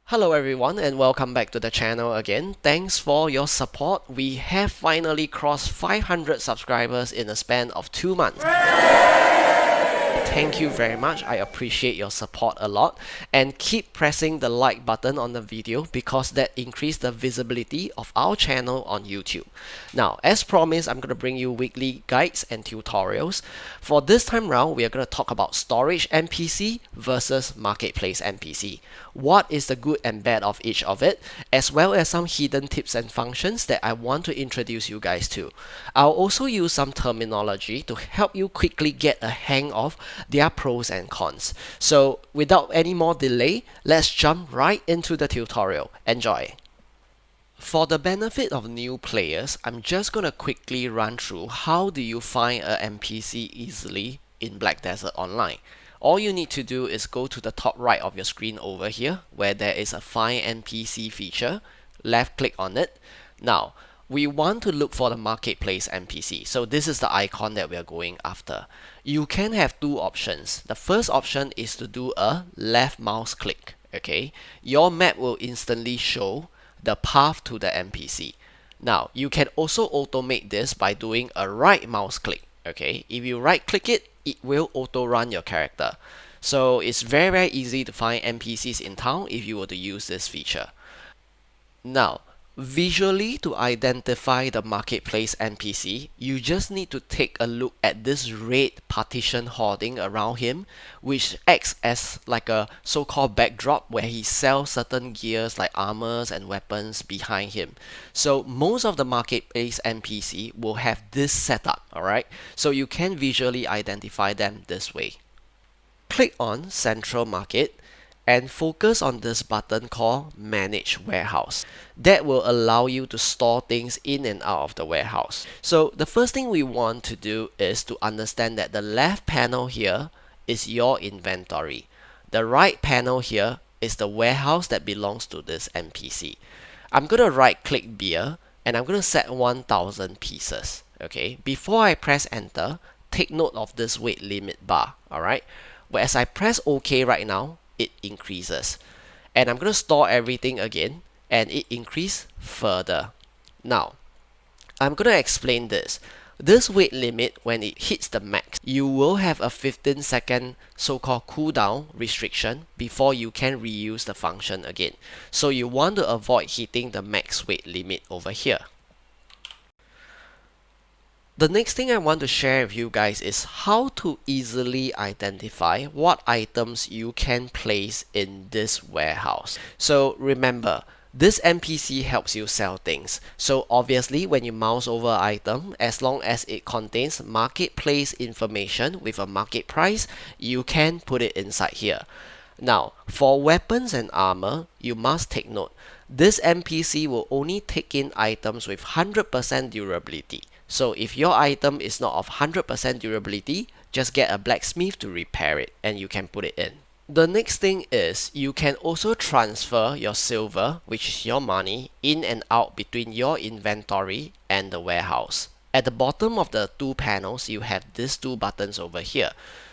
Hello everyone and welcome back to the channel again. Thanks for your support. We have finally crossed 500 subscribers in a span of 2 months. Thank you very much. I appreciate your support a lot, and keep pressing the like button on the video because that increases the visibility of our channel on YouTube. Now, as promised, I'm going to bring you weekly guides and tutorials. For this time round, we are going to talk about Storage NPC versus Marketplace NPC. What is the good and bad of each of it, as well as some hidden tips and functions that I want to introduce you guys to. I'll also use some terminology to help you quickly get a hang of their pros and cons. So without any more delay, let's jump right into the tutorial. Enjoy! For the benefit of new players, I'm just gonna quickly run through how do you find a NPC easily in Black Desert Online. All you need to do is go to the top right of your screen over here where there is a Find NPC feature. Left click on it. Now, we want to look for the Marketplace NPC. So this is the icon that we are going after. You can have two options. The first option is to do a left mouse click. Okay, your map will instantly show the path to the NPC. Now, you can also automate this by doing a right mouse click. Okay, if you right click it, it will auto run your character. So it's very easy to find NPCs in town if you were to use this feature. Now, visually, to identify the Marketplace NPC, you just need to take a look at this red partition hoarding around him, which acts as like a so-called backdrop where he sells certain gears like armors and weapons behind him. So most of the Marketplace NPC will have this setup, alright? So you can visually identify them this way. Click on Central Market and focus on this button called Manage Warehouse. That will allow you to store things in and out of the warehouse. So the first thing we want to do is to understand that the left panel here is your inventory. The right panel here is the warehouse that belongs to this NPC. I'm going to right click beer and I'm going to set 1000 pieces. Okay, before I press enter, take note of this weight limit bar. Alright, but as I press OK right now, it increases, and I'm going to store everything again and it increases further. Now I'm going to explain this. This weight limit, when it hits the max, you will have a 15-second so-called cooldown restriction before you can reuse the function again. So you want to avoid hitting the max weight limit over here. The next thing I want to share with you guys is how to easily identify what items you can place in this warehouse. So remember, this NPC helps you sell things. So obviously when you mouse over an item, as long as it contains marketplace information with a market price, you can put it inside here. Now, for weapons and armor, you must take note. This NPC will only take in items with 100% durability. So if your item is not of 100% durability, just get a blacksmith to repair it and you can put it in. The next thing is you can also transfer your silver, which is your money, in and out between your inventory and the warehouse. At the bottom of the two panels, you have these two buttons over here.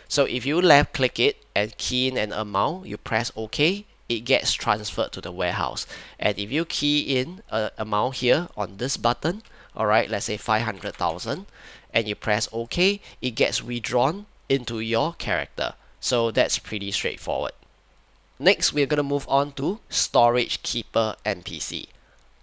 So if you left click it and key in an amount, you press OK, it gets transferred to the warehouse. And if you key in an amount here on this button, alright, let's say 500,000, and you press OK, it gets withdrawn into your character. So that's pretty straightforward. Next, we're going to move on to Storage Keeper NPC.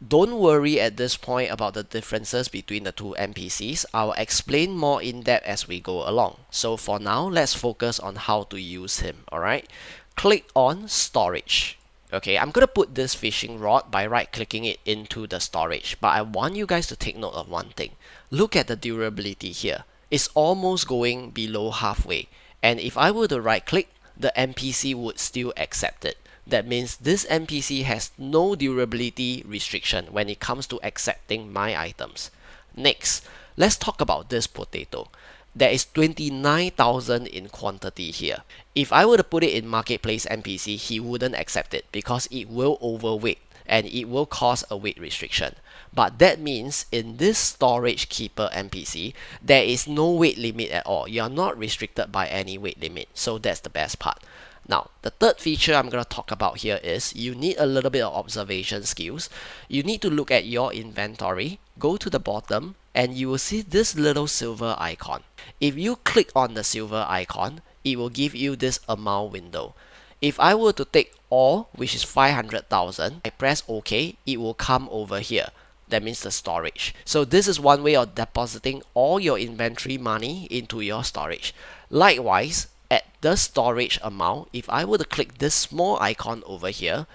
Don't worry at this point about the differences between the two NPCs. I'll explain more in depth as we go along. So for now, let's focus on how to use him, alright? Click on Storage. Okay, I'm going to put this fishing rod by right clicking it into the storage, but I want you guys to take note of one thing. Look at the durability here. It's almost going below halfway, and if I were to right click, the NPC would still accept it. That means this NPC has no durability restriction when it comes to accepting my items. Next, let's talk about this potato. There is 29,000 in quantity here. If I were to put it in Marketplace NPC, he wouldn't accept it because it will overweight. and it will cause a weight restriction. But that means in this Storage Keeper NPC, there is no weight limit at all. You are not restricted by any weight limit. So that's the best part. Now, the third feature I'm going to talk about here is you need a little bit of observation skills. You need to look at your inventory, go to the bottom, and you will see this little silver icon. If you click on the silver icon, it will give you this amount window. If I were to take all, which is 500,000, I press OK, it will come over here. That means the storage. So this is one way of depositing all your inventory money into your storage. Likewise, at the storage amount, if I were to click this small icon over here,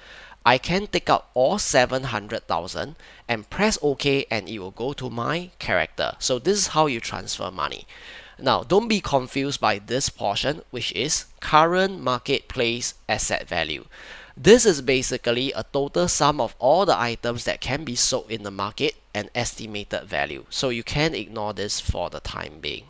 I can take out all 700,000 and press OK, and it will go to my character. So this is how you transfer money. Now, don't be confused by this portion, which is current marketplace asset value. This is basically a total sum of all the items that can be sold in the market and estimated value. So you can ignore this for the time being.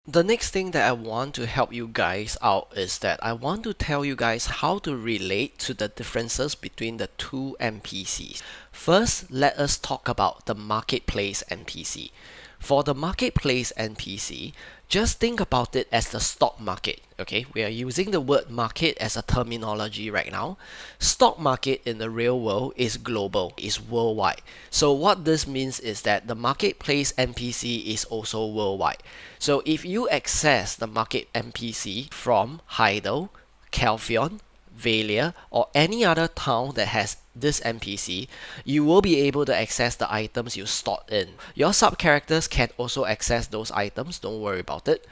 The next thing that I want to help you guys out is that I want to tell you guys how to relate to the differences between the two NPCs. First, let us talk about the Marketplace NPC. For the Marketplace NPC, just think about it as the stock market. Okay, we are using the word market as a terminology right now. Stock market in the real world is global, is worldwide. So what this means is that the Marketplace NPC is also worldwide. So if you access the Market NPC from Heidel, Calphion, Valia, or any other town that has this NPC, you will be able to access the items you stored in. Your sub-characters can also access those items, don't worry about it.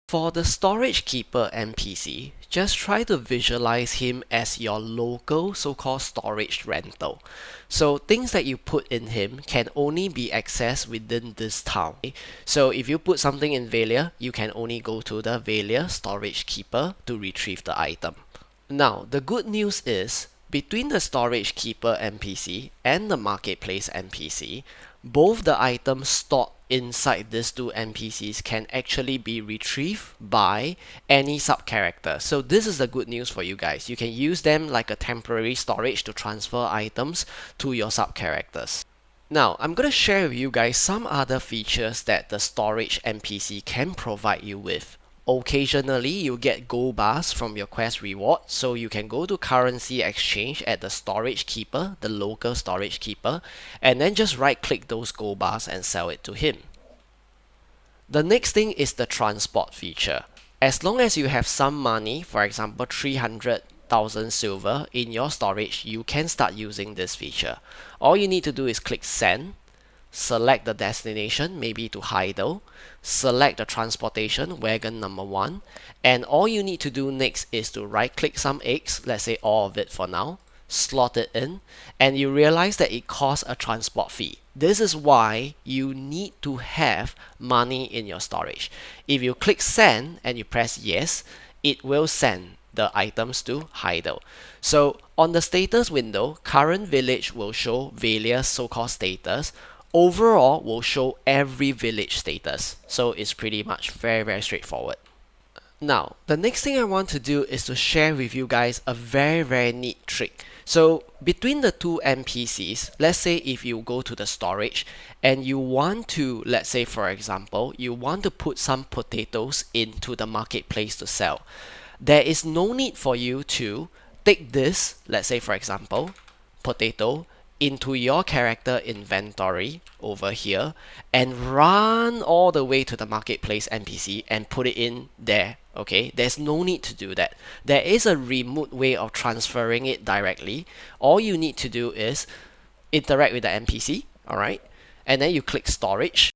For the Storage Keeper NPC, just try to visualize him as your local so-called storage rental. So things that you put in him can only be accessed within this town. So if you put something in Valia, you can only go to the Valia Storage Keeper to retrieve the item. Now, the good news is, between the Storage Keeper NPC and the Marketplace NPC, both the items stored inside these two NPCs can actually be retrieved by any sub-character. So this is the good news for you guys. You can use them like a temporary storage to transfer items to your sub-characters. Now, I'm going to share with you guys some other features that the Storage NPC can provide you with. Occasionally, you get gold bars from your quest reward, so you can go to currency exchange at the Storage Keeper, the local Storage Keeper, and then just right click those gold bars and sell it to him. The next thing is the transport feature. As long as you have some money, for example 300,000 silver in your storage, you can start using this feature. All you need to do is click send, select the destination, maybe to Heidel, select the transportation, wagon number 1, and all you need to do next is to right click some eggs, let's say all of it for now, slot it in, and you realize that it costs a transport fee. This is why you need to have money in your storage. If you click send and you press yes, it will send the items to Heidel. So on the status window, current village will show Valia's so-called status. Overall will show every village status. So it's pretty much very straightforward. Now, the next thing I want to do is to share with you guys a very neat trick. So between the two NPCs, let's say if you go to the storage and you want to, let's say for example, you want to put some potatoes into the marketplace to sell. There is no need for you to take this, let's say for example, potato, into your character inventory over here and run all the way to the Marketplace NPC and put it in there. Okay, there's no need to do that. There is a remote way of transferring it directly. All you need to do is interact with the NPC, alright, and then you click storage.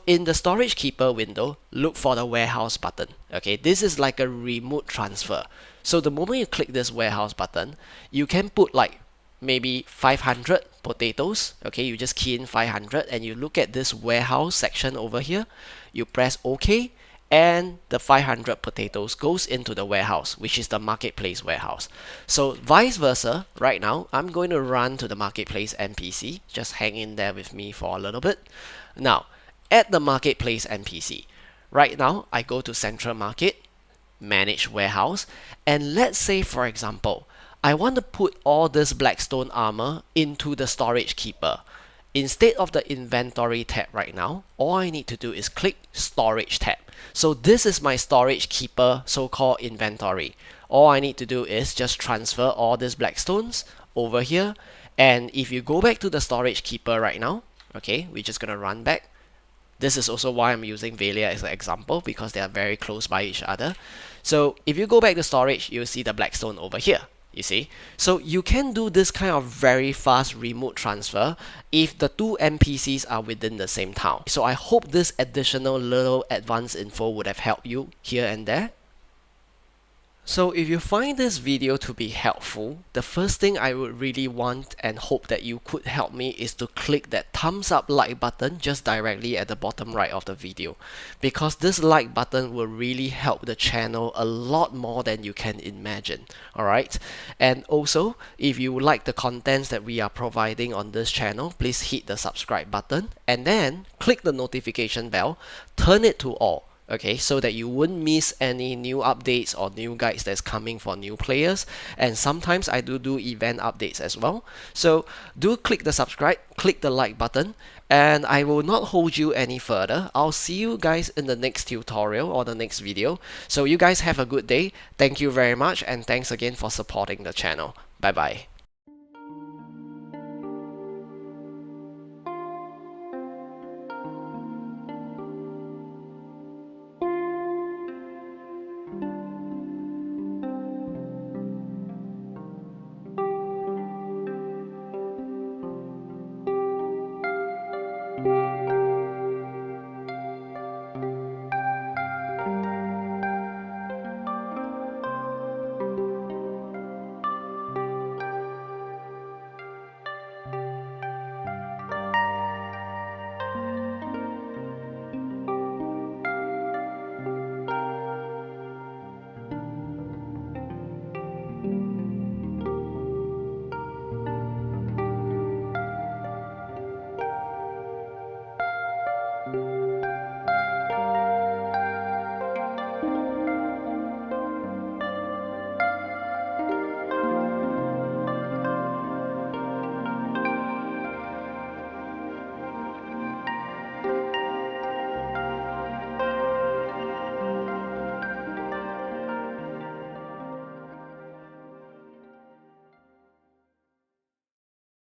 In the Storage Keeper window, look for the warehouse button. Okay, this is like a remote transfer. So the moment you click this warehouse button, you can put like maybe 500 potatoes. Okay, you just key in 500 and you look at this warehouse section over here, you press OK, and the 500 potatoes goes into the warehouse, which is the Marketplace warehouse. So vice versa, right now I'm going to run to the Marketplace NPC. Just hang in there with me for a little bit. Now at the Marketplace NPC, right now I go to Central Market, Manage Warehouse, and let's say for example I want to put all this blackstone armor into the storage keeper. Instead of the inventory tab right now, all I need to do is click storage tab. So this is my storage keeper so-called inventory. All I need to do is just transfer all these blackstones over here. And if you go back to the storage keeper right now, okay, we're just gonna run back. This is also why I'm using Valia as an example, because they are very close by each other. So if you go back to storage, you'll see the blackstone over here. You see, so you can do this kind of very fast remote transfer if the two NPCs are within the same town. So I hope this additional little advanced info would have helped you here and there. So if you find this video to be helpful, the first thing I would really want and hope that you could help me is to click that thumbs up like button just directly at the bottom right of the video, because this like button will really help the channel a lot more than you can imagine. Alright, and also if you like the contents that we are providing on this channel, please hit the subscribe button and then click the notification bell, turn it to all. Okay, so that you wouldn't miss any new updates or new guides that's coming for new players. And sometimes I do event updates as well. So do click the subscribe, click the like button, and I will not hold you any further. I'll see you guys in the next tutorial or the next video. So you guys have a good day. Thank you very much, and thanks again for supporting the channel. Bye bye.